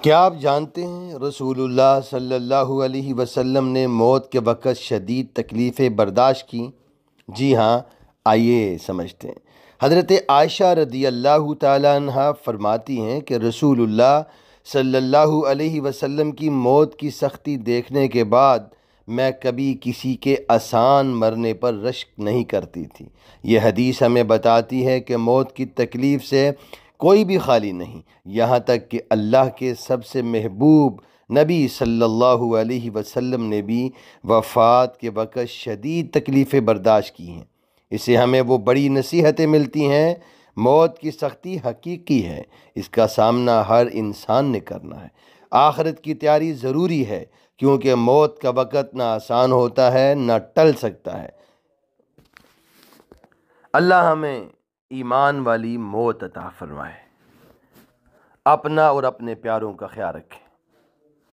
کیا آپ جانتے ہیں رسول اللہ صلی اللہ علیہ وسلم نے موت کے وقت شدید تکلیفیں برداشت کی؟ جی ہاں، آئیے سمجھتے ہیں۔ حضرت عائشہ رضی اللہ تعالیٰ عنہ فرماتی ہیں کہ رسول اللہ صلی اللہ علیہ وسلم کی موت کی سختی دیکھنے کے بعد میں کبھی کسی کے آسان مرنے پر رشک نہیں کرتی تھی۔ یہ حدیث ہمیں بتاتی ہے کہ موت کی تکلیف سے کوئی بھی خالی نہیں، یہاں تک کہ اللہ کے سب سے محبوب نبی صلی اللہ علیہ وسلم نے بھی وفات کے وقت شدید تکلیفیں برداشت کی ہیں۔ اس سے ہمیں وہ بڑی نصیحتیں ملتی ہیں۔ موت کی سختی حقیقی ہے، اس کا سامنا ہر انسان نے کرنا ہے۔ آخرت کی تیاری ضروری ہے، کیونکہ موت کا وقت نہ آسان ہوتا ہے نہ ٹل سکتا ہے۔ اللہ ہمیں ایمان والی موت عطا فرمائے۔ اپنا اور اپنے پیاروں کا خیال رکھیں۔